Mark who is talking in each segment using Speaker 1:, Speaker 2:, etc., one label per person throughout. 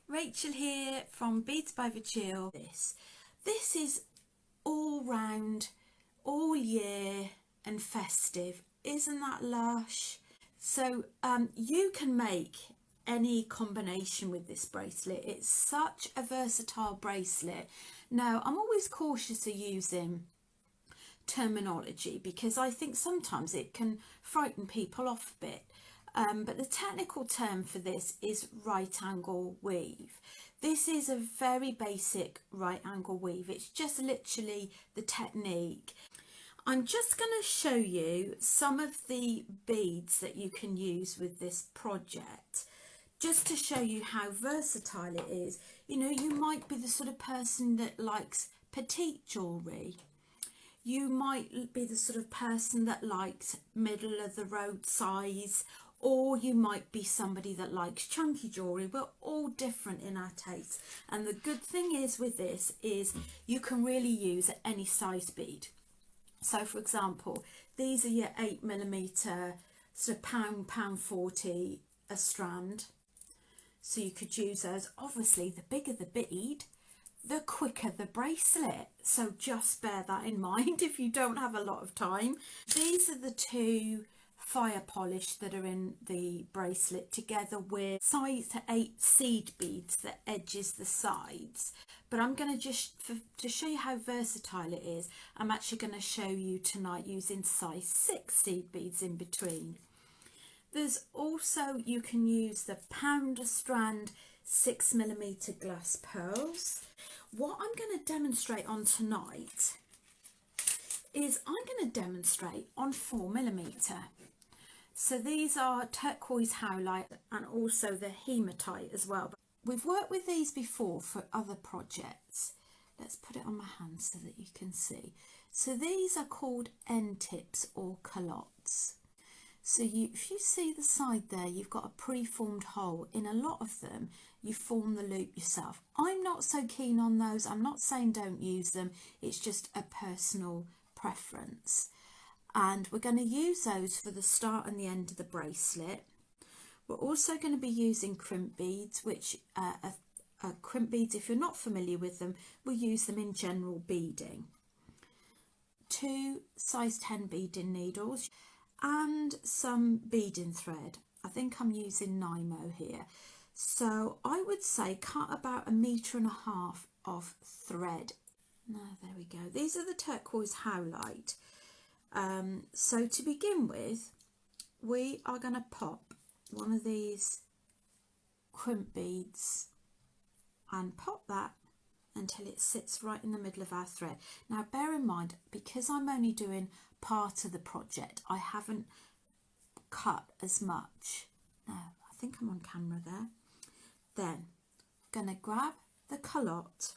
Speaker 1: Rachel here from Beads by Verchiel. This is all round, all year and festive. Isn't that lush? So you can make any combination with this bracelet. It's such a versatile bracelet. Now, I'm always cautious of using terminology because I think sometimes it can frighten people off a bit. But the technical term for this is right angle weave. This is a very basic right angle weave. It's just literally the technique. I'm just going to show you some of the beads that you can use with this project, just to show you how versatile it is. You know, you might be the sort of person that likes petite jewellery. You might be the sort of person that likes middle of the road size, or you might be somebody that likes chunky jewellery. We're all different in our tastes, and the good thing is with this is you can really use any size bead. So for example, these are your 8mm sort of £1.40 a strand, so you could use those. Obviously the bigger the bead, the quicker the bracelet, so just bear that in mind if you don't have a lot of time. These are the two fire polish that are in the bracelet, together with size 8 seed beads that edges the sides. But I'm going to just, to show you how versatile it is, I'm actually going to show you tonight using size 6 seed beads in between. There's also, you can use the £1 a strand 6mm glass pearls. What I'm going to demonstrate on tonight is I'm going to demonstrate on 4mm. So these are turquoise howlite and also the hematite as well. We've worked with these before for other projects. Let's put it on my hand so that you can see. So these are called end tips or culottes. So if you see the side there, you've got a pre-formed hole. In a lot of them, you form the loop yourself. I'm not so keen on those. I'm not saying don't use them. It's just a personal preference. And we're going to use those for the start and the end of the bracelet. We're also going to be using crimp beads, which crimp beads, if you're not familiar with them, we'll use them in general beading. 2 size 10 beading needles and some beading thread. I think I'm using Nymo here. So I would say cut about 1.5 meters of thread. Now, there we go. These are the turquoise howlite. So to begin with, we are going to pop one of these crimp beads and pop that until it sits right in the middle of our thread. Now bear in mind, because I'm only doing part of the project, I haven't cut as much. No, I think I'm on camera there. Then I'm going to grab the culotte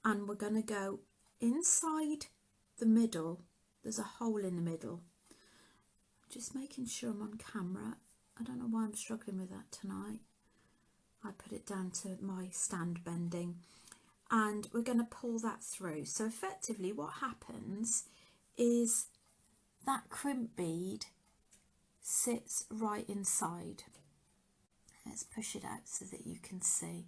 Speaker 1: and we're going to go inside the middle. There's a hole in the middle. Just making sure I'm on camera. I don't know why I'm struggling with that tonight. I put it down to my stand bending. And we're going to pull that through. So effectively what happens is that crimp bead sits right inside. Let's push it out so that you can see.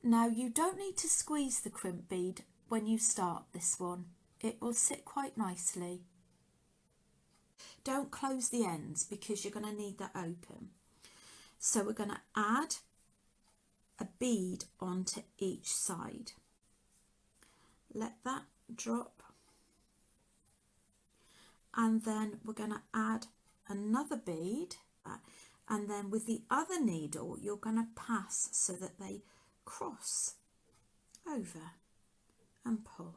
Speaker 1: Now you don't need to squeeze the crimp bead when you start this one. It will sit quite nicely. Don't close the ends because you're going to need that open. So we're going to add a bead onto each side. Let that drop. And then we're going to add another bead. And then with the other needle, you're going to pass so that they cross over and pull.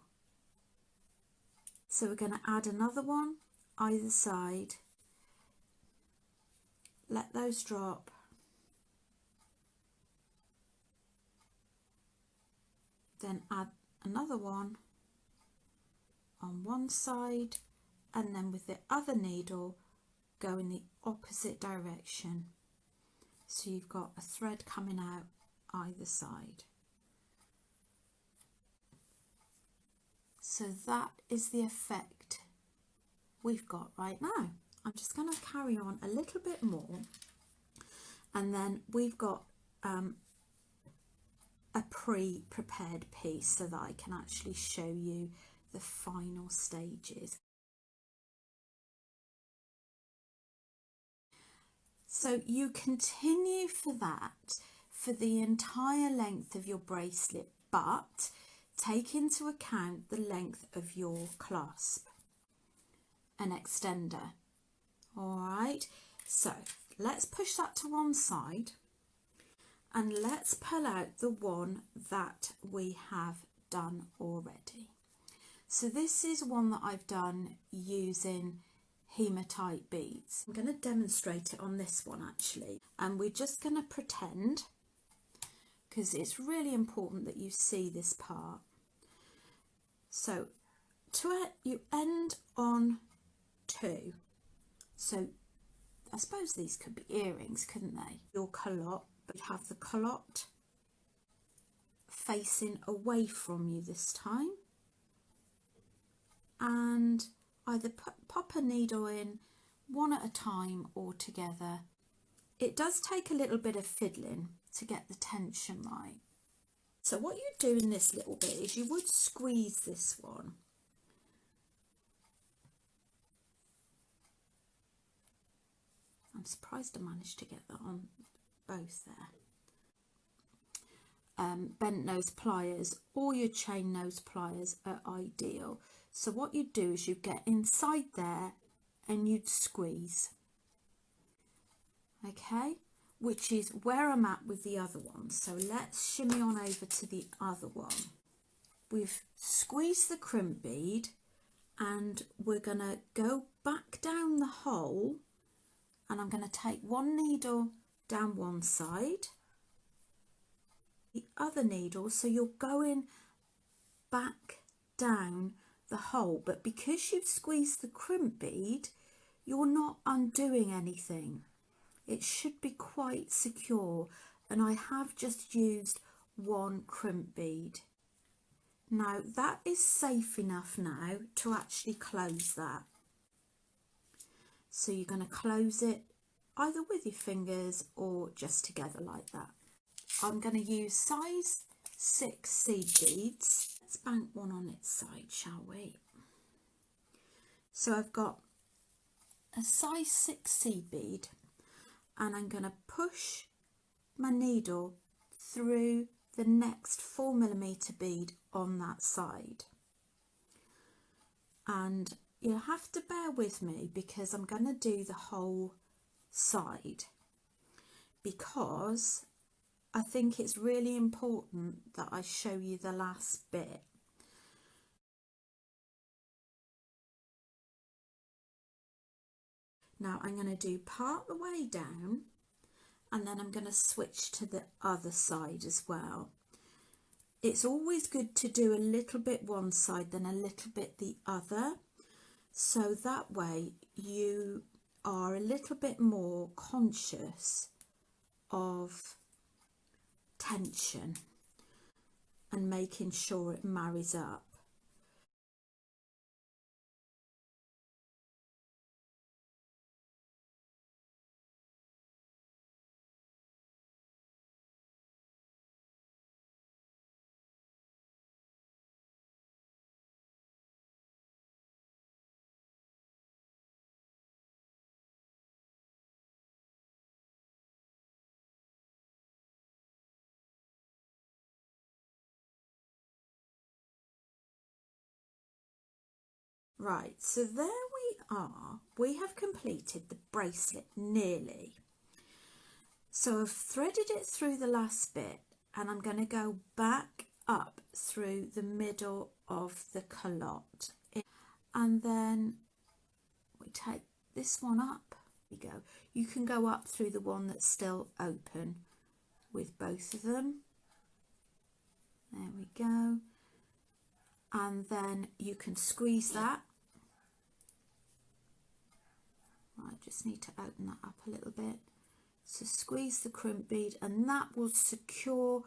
Speaker 1: So we're going to add another one either side, let those drop, then add another one on one side, and then with the other needle go in the opposite direction. So you've got a thread coming out either side. So that is the effect we've got right now. I'm just going to carry on a little bit more, and then we've got a pre-prepared piece so that I can actually show you the final stages. So you continue for that for the entire length of your bracelet, but take into account the length of your clasp and extender. All right, so let's push that to one side and let's pull out the one that we have done already. So this is one that I've done using hematite beads. I'm going to demonstrate it on this one actually, and we're just going to pretend, because it's really important that you see this part. So you end on 2. So I suppose these could be earrings, couldn't they? Your culotte, but you have the culotte facing away from you this time, and either pop a needle in one at a time or together. It does take a little bit of fiddling to get the tension right. So what you do in this little bit is you would squeeze this one. I'm surprised I managed to get that on both there. Bent nose pliers or your chain nose pliers are ideal. So what you do is you get inside there and you'd squeeze, okay, which is where I'm at with the other one. So let's shimmy on over to the other one. We've squeezed the crimp bead and we're going to go back down the hole, and I'm going to take one needle down one side, the other needle, so you're going back down the hole, but because you've squeezed the crimp bead, you're not undoing anything. It should be quite secure, and I have just used one crimp bead. Now that is safe enough now to actually close that. So you're going to close it either with your fingers or just together like that. I'm going to use size 6 seed beads. Let's bank one on its side, shall we? So I've got a size 6 seed bead, and I'm going to push my needle through the next 4mm bead on that side. And you'll have to bear with me because I'm going to do the whole side, because I think it's really important that I show you the last bit. Now I'm going to do part the way down, and then I'm going to switch to the other side as well. It's always good to do a little bit one side then a little bit the other, so that way you are a little bit more conscious of tension and making sure it marries up. Right, so there we are. We have completed the bracelet nearly. So I've threaded it through the last bit, and I'm going to go back up through the middle of the culotte. And then we take this one up. There you go. You can go up through the one that's still open with both of them. There we go. And then you can squeeze that. I just need to open that up a little bit. So squeeze the crimp bead, and that will secure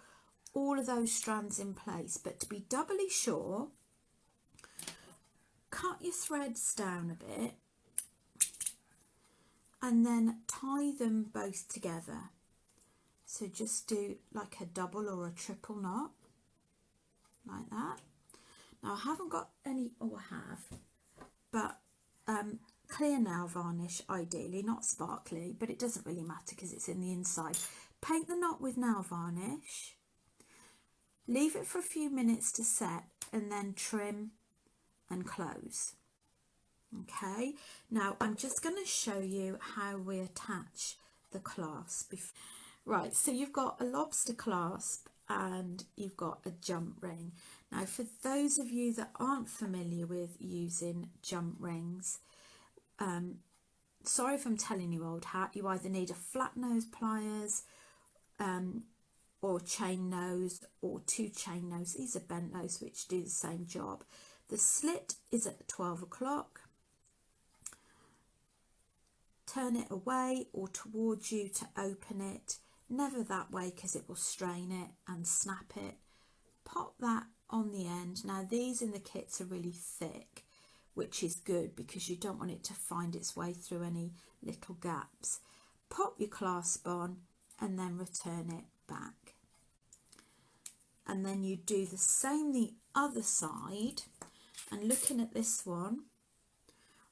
Speaker 1: all of those strands in place. But to be doubly sure, cut your threads down a bit and then tie them both together. So just do like a double or a triple knot, like that. Now I haven't got any, or I have, but clear nail varnish ideally, not sparkly, but it doesn't really matter because it's in the inside. Paint the knot with nail varnish, leave it for a few minutes to set, and then trim and close. Okay, now I'm just going to show you how we attach the clasp. Right, so you've got a lobster clasp and you've got a jump ring. Now for those of you that aren't familiar with using jump rings, sorry if I'm telling you old hat, you either need a flat nose pliers or chain nose, or 2 chain nose. These are bent nose which do the same job. The slit is at 12 o'clock. Turn it away or towards you to open it, never that way because it will strain it and snap it. Pop that on the end. Now these in the kits are really thick, which is good because you don't want it to find its way through any little gaps. Pop your clasp on and then return it back. And then you do the same the other side. And looking at this one,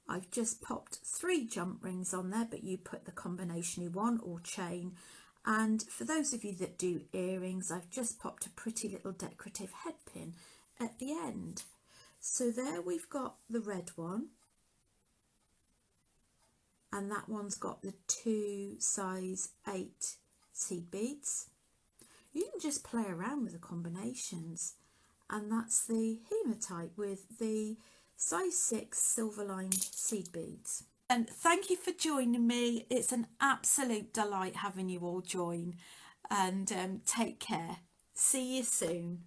Speaker 1: I've just popped 3 jump rings on there, but you put the combination you want, or chain. And for those of you that do earrings, I've just popped a pretty little decorative head pin at the end. So there we've got the red one, and that one's got the 2 size 8 seed beads. You can just play around with the combinations, and that's the hematite with the size 6 silver lined seed beads. And thank you for joining me. It's an absolute delight having you all join, and take care. See you soon.